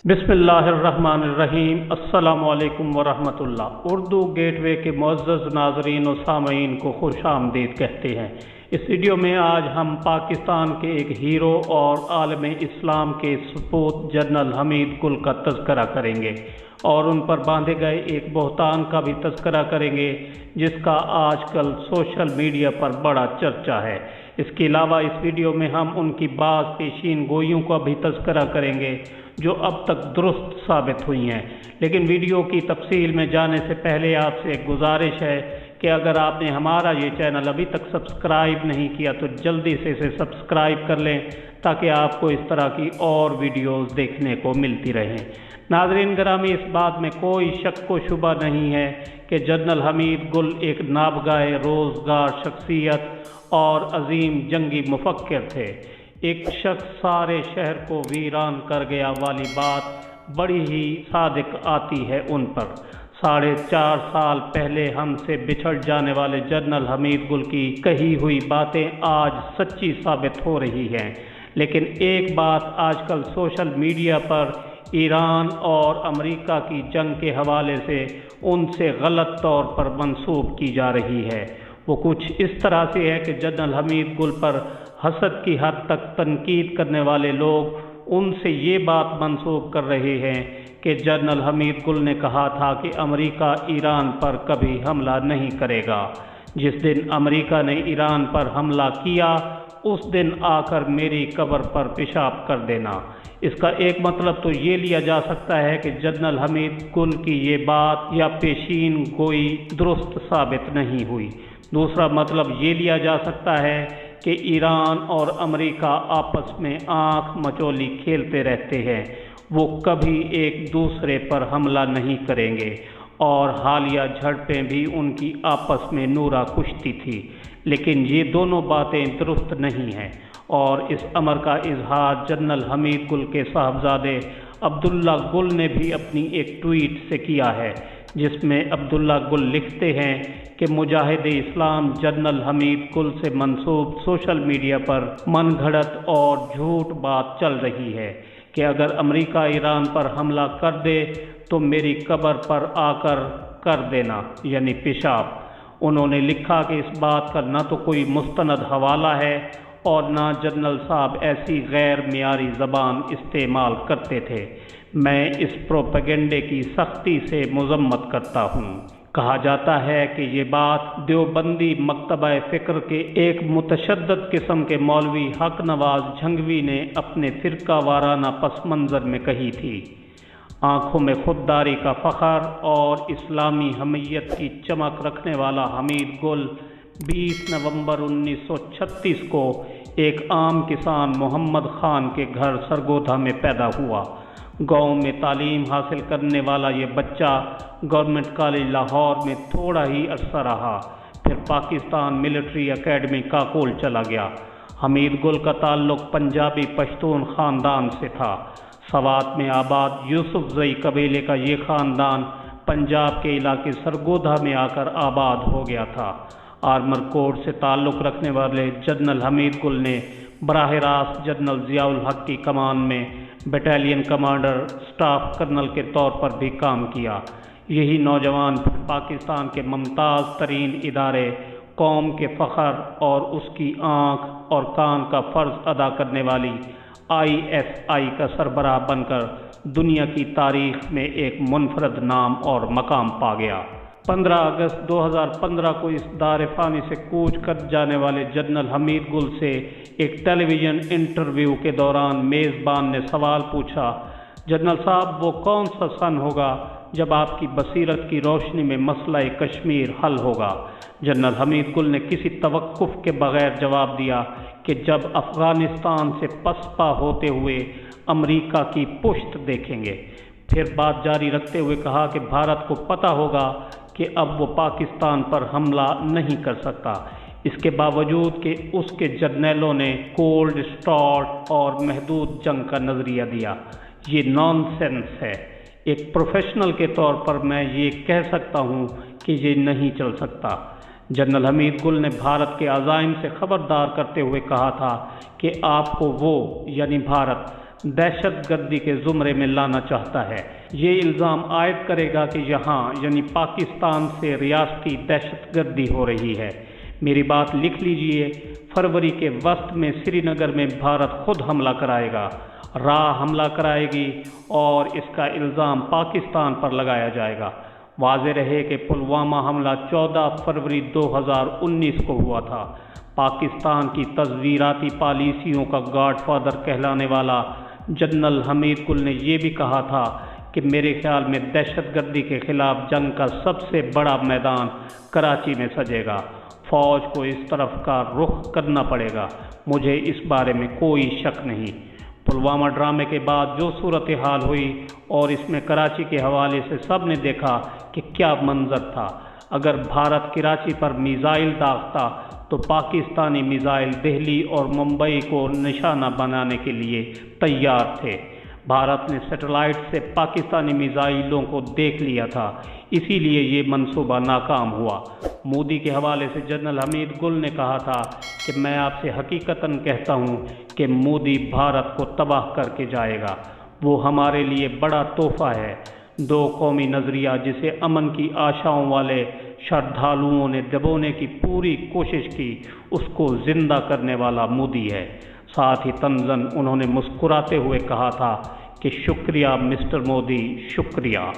बिस्मिल्लाहिर्रहमानिर्रहीम। अस्सलामु अलैकुम वरहमतुल्लाह। उर्दू गेट वे के मुअज़्ज़ज़ नाज़रीन और सामईन को खुश आमदीद कहते हैं। इस वीडियो में आज हम पाकिस्तान के एक हीरो और आलम इस्लाम के सपूत जनरल हमीद गुल का तज़किरा करेंगे और उन पर बांधे गए एक बहतान का भी तज़किरा करेंगे जिसका आजकल सोशल मीडिया पर बड़ा चर्चा है। इसके अलावा इस वीडियो में हम उनकी बाज़ पेशीन गोइयों का भी तज़किरा करेंगे जो अब तक दुरुस्त साबित हुई हैं। लेकिन वीडियो की तफसील में जाने से पहले आपसे एक गुजारिश है कि अगर आपने हमारा ये चैनल अभी तक सब्सक्राइब नहीं किया तो जल्दी से इसे सब्सक्राइब कर लें ताकि आपको इस तरह की और वीडियोस देखने को मिलती रहें। नाज़रीन गिरामी, इस बात में कोई शक व शुबा नहीं है कि जनरल हमीद गुल एक नाबगाए रोज़गार शख्सियत और अजीम जंगी मुफक्किर थे। एक शख्स सारे शहर को वीरान कर गया वाली बात बड़ी ही सादिक आती है उन पर। 4.5 साल पहले हमसे बिछड़ जाने वाले जनरल हमीद गुल की कही हुई बातें आज सच्ची साबित हो रही हैं। लेकिन एक बात आजकल सोशल मीडिया पर ईरान और अमेरिका की जंग के हवाले से उनसे गलत तौर पर मंसूब की जा रही है। वो कुछ इस तरह से है कि जनरल हमीद गुल पर हसद की हद तक तनकीद करने वाले लोग उनसे ये बात मंसूब कर रहे हैं कि जनरल हमीद गुल ने कहा था कि अमेरिका ईरान पर कभी हमला नहीं करेगा। जिस दिन अमेरिका ने ईरान पर हमला किया उस दिन आकर मेरी कब्र पर पेशाब कर देना। इसका एक मतलब तो ये लिया जा सकता है कि जनरल हमीद गुल की ये बात या पेशीन गोई दुरुस्त साबित नहीं हुई। दूसरा मतलब ये लिया जा सकता है कि ईरान और अमेरिका आपस में आँख मचोली खेलते रहते हैं। वो कभी एक दूसरे पर हमला नहीं करेंगे और हालिया झड़पें भी उनकी आपस में नूरा कुश्ती थी। लेकिन ये दोनों बातें दुरुस्त नहीं हैं और इस अमर का इजहार जनरल हमीद गुल के साहबजादे अब्दुल्ला गुल ने भी अपनी एक ट्वीट से किया है, जिसमें अब्दुल्ला गुल लिखते हैं कि मुजाहिद इस्लाम जनरल हमीद गुल से मंसूब सोशल मीडिया पर मनगढ़ंत और झूठ बात चल रही है कि अगर अमेरिका ईरान पर हमला कर दे तो मेरी कब्र पर आकर कर देना, यानी पेशाब। उन्होंने लिखा कि इस बात का न तो कोई मुस्तनद हवाला है और न जनरल साहब ऐसी गैर मियारी ज़बान इस्तेमाल करते थे। मैं इस प्रोपेगेंडे की सख्ती से मजम्मत करता हूँ। कहा जाता है कि ये बात देवबंदी मकतबा फ़िक्र के एक मुतशद्दद किस्म के मौलवी हक नवाज झंगवी ने अपने फ़िरका वाराना पस मंज़र में कही थी। आँखों में खुददारी का फ़ख्र और इस्लामी हमीयत की चमक रखने वाला हमीद गुल 20 नवंबर 1936 को एक आम किसान मोहम्मद खान के घर सरगोधा में पैदा हुआ। गांव में तालीम हासिल करने वाला ये बच्चा गवर्नमेंट कॉलेज लाहौर में थोड़ा ही अरसा रहा, फिर पाकिस्तान मिलिट्री एकेडमी काकोल चला गया। हमीद गुल का ताल्लुक़ पंजाबी पश्तून ख़ानदान से था। सवात में आबाद यूसुफजई कबीले का ये ख़ानदान पंजाब के इलाके सरगोधा में आकर आबाद हो गया था। आर्मर कोर से ताल्लुक़ रखने वाले जनरल हमीद गुल ने बराह रास्त जनरल ज़ियाउल हक की कमान में बटालियन कमांडर स्टाफ कर्नल के तौर पर भी काम किया। यही नौजवान पाकिस्तान के मुमताज़ तरीन इदारे कौम के फ़ख्र और उसकी आँख और कान का फ़र्ज़ अदा करने वाली ISI का सरबराह बनकर दुनिया की तारीख़ में एक मुनफरद नाम और मकाम पा गया। 15 अगस्त 2015 को इस दार फ़ानी से कूच कर जाने वाले जनरल हमीद गुल से एक टेलीविज़न इंटरव्यू के दौरान मेज़बान ने सवाल पूछा, जनरल साहब वो कौन सा सन होगा जब आपकी बसीरत की रोशनी में मसला कश्मीर हल होगा? जनरल हमीद गुल ने किसी तवक्कुफ़ के बग़ैर जवाब दिया कि जब अफ़गानिस्तान से पसपा होते हुए अमेरिका की पुश्त देखेंगे। फिर बात जारी रखते हुए कहा कि भारत को पता होगा कि अब वो पाकिस्तान पर हमला नहीं कर सकता। इसके बावजूद कि उसके जर्नैलों ने कोल्ड स्टार्ट और महदूद जंग का नज़रिया दिया। ये नॉनसेंस है। एक प्रोफेशनल के तौर पर मैं ये कह सकता हूँ कि ये नहीं चल सकता। जनरल हमीद गुल ने भारत के अज़ाइम से ख़बरदार करते हुए कहा था कि आपको वो यानी भारत दहशत गर्दी के ज़ुमरे में लाना चाहता है। ये इल्ज़ाम आयद करेगा कि यहाँ यानी पाकिस्तान से रियासती दहशत गर्दी हो रही है। मेरी बात लिख लीजिए, फरवरी के वस्त में श्रीनगर में भारत खुद हमला कराएगा, हमला कराएगी और इसका इल्ज़ाम पाकिस्तान पर लगाया जाएगा। वाज़ेह रहे कि पुलवामा हमला 14 फरवरी 2019 को हुआ था। पाकिस्तान की तज़वीराती पॉलिसियों का गॉडफादर कहलाने वाला जनरल हमीद गुल ने यह भी कहा था कि मेरे ख्याल में दहशतगर्दी के खिलाफ जंग का सबसे बड़ा मैदान कराची में सजेगा। फ़ौज को इस तरफ का रुख करना पड़ेगा, मुझे इस बारे में कोई शक नहीं। पुलवामा ड्रामे के बाद जो सूरत हाल हुई और इसमें कराची के हवाले से सब ने देखा कि क्या मंजर था। अगर भारत कराची पर मिसाइल दागता तो पाकिस्तानी मिसाइल दिल्ली और मुंबई को निशाना बनाने के लिए तैयार थे। भारत ने सैटेलाइट से पाकिस्तानी मिसाइलों को देख लिया था, इसीलिए ये मंसूबा नाकाम हुआ। मोदी के हवाले से जनरल हमीद गुल ने कहा था कि मैं आपसे हकीकतन कहता हूँ कि मोदी भारत को तबाह करके जाएगा। वो हमारे लिए बड़ा तोहफा है। दो कौमी नज़रिया जिसे अमन की आशाओं वाले श्रद्धालुओं ने दबोने की पूरी कोशिश की, उसको जिंदा करने वाला मोदी है। साथ ही तंज़न उन्होंने मुस्कुराते हुए कहा था कि शुक्रिया मिस्टर मोदी, शुक्रिया।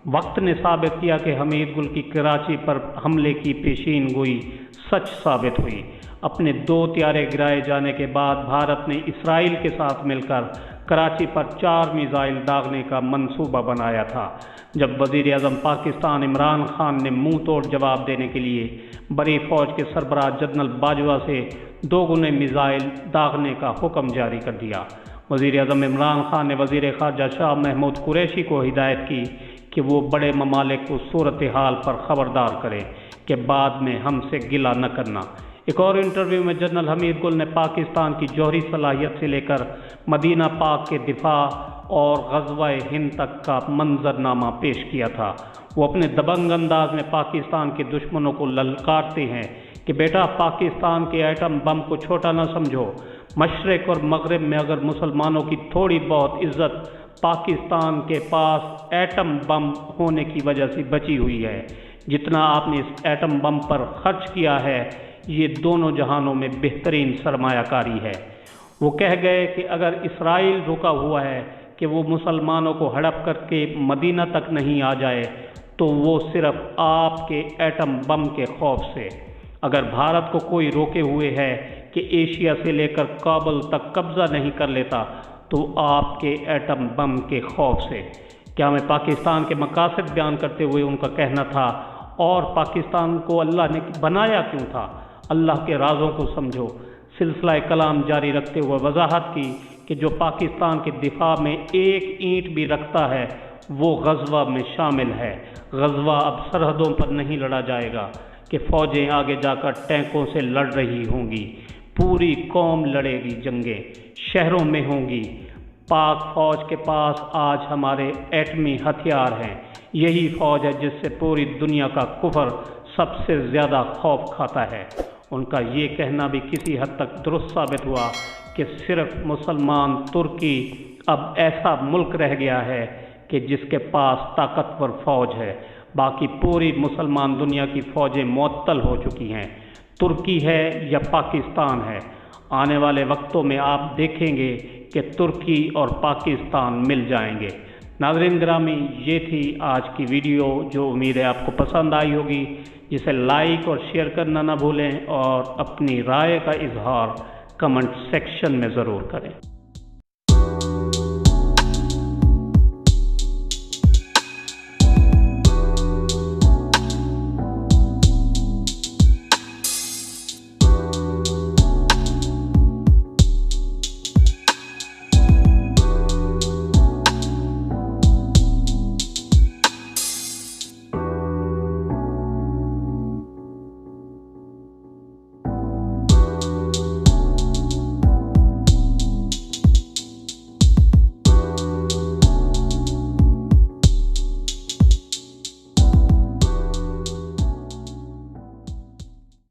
वक्त ने साबित किया कि हमीद गुल की कराची पर हमले की पेशीन गोई सच साबित हुई। अपने 2 त्यारे गिराए जाने के बाद भारत ने इसराइल के साथ मिलकर कराची पर 4 मिसाइल दागने का मंसूबा बनाया था। जब वज़ीर-ए-आज़म पाकिस्तान इमरान खान ने मुंह तोड़ जवाब देने के लिए बड़ी फ़ौज के सरबराह जनरल बाजवा से 2 गुने मिसाइल दागने का हुक्म जारी कर दिया। वज़ीर-ए-आज़म इमरान खान ने वज़ीर ख़ारजा शाह महमूद कुरैशी को हिदायत की कि वो बड़े ममालिक को सूरत हाल पर ख़बरदार करें कि बाद में हमसे गिला न करना। एक और इंटरव्यू में जनरल हमीद गुल ने पाकिस्तान की जौहरी सलाहियत से लेकर मदीना पाक के दिफा और ग़ज़वा-ए हिंद तक का मंजरनामा पेश किया था। वो अपने दबंग अंदाज में पाकिस्तान के दुश्मनों को ललकारते हैं कि बेटा, पाकिस्तान के एटम बम को छोटा ना समझो। मशरिक़ और मगरिब में अगर मुसलमानों की थोड़ी बहुत इज़्ज़त पाकिस्तान के पास एटम बम होने की वजह से बची हुई है, जितना आपने इस एटम बम पर खर्च किया है, ये दोनों जहानों में बेहतरीन सरमायाकारी है। वो कह गए कि अगर इसराइल रुका हुआ है कि वो मुसलमानों को हड़प करके मदीना तक नहीं आ जाए, तो वो सिर्फ आपके एटम बम के खौफ से। अगर भारत को कोई रोके हुए है कि एशिया से लेकर काबुल तक कब्जा नहीं कर लेता, तो आपके एटम बम के खौफ से। क्या मैं पाकिस्तान के मकासद बयान करते हुए उनका कहना था, और पाकिस्तान को अल्लाह ने बनाया क्यों था? अल्लाह के राज़ों को समझो। सिलसिला कलाम जारी रखते हुए वजाहत की कि जो पाकिस्तान के दिफा में एक ईंट भी रखता है, वो ग़ज़वा में शामिल है। ग़ज़वा अब सरहदों पर नहीं लड़ा जाएगा कि फ़ौजें आगे जाकर टैंकों से लड़ रही होंगी। पूरी कौम लड़ेगी, जंगें शहरों में होंगी। पाक फ़ौज के पास आज हमारे एटमी हथियार हैं। यही फ़ौज है जिससे पूरी दुनिया का कुफर सबसे ज़्यादा खौफ खाता है। उनका ये कहना भी किसी हद तक दुरुस्त साबित हुआ कि सिर्फ मुसलमान तुर्की अब ऐसा मुल्क रह गया है कि जिसके पास ताकतवर फ़ौज है। बाकी पूरी मुसलमान दुनिया की फ़ौजें मुअत्तल हो चुकी हैं। तुर्की है या पाकिस्तान है। आने वाले वक्तों में आप देखेंगे कि तुर्की और पाकिस्तान मिल जाएंगे। नाज़रीन गिरामी, ये थी आज की वीडियो, जो उम्मीद है आपको पसंद आई होगी। जिसे लाइक और शेयर करना ना भूलें और अपनी राय का इजहार कमेंट सेक्शन में ज़रूर करें।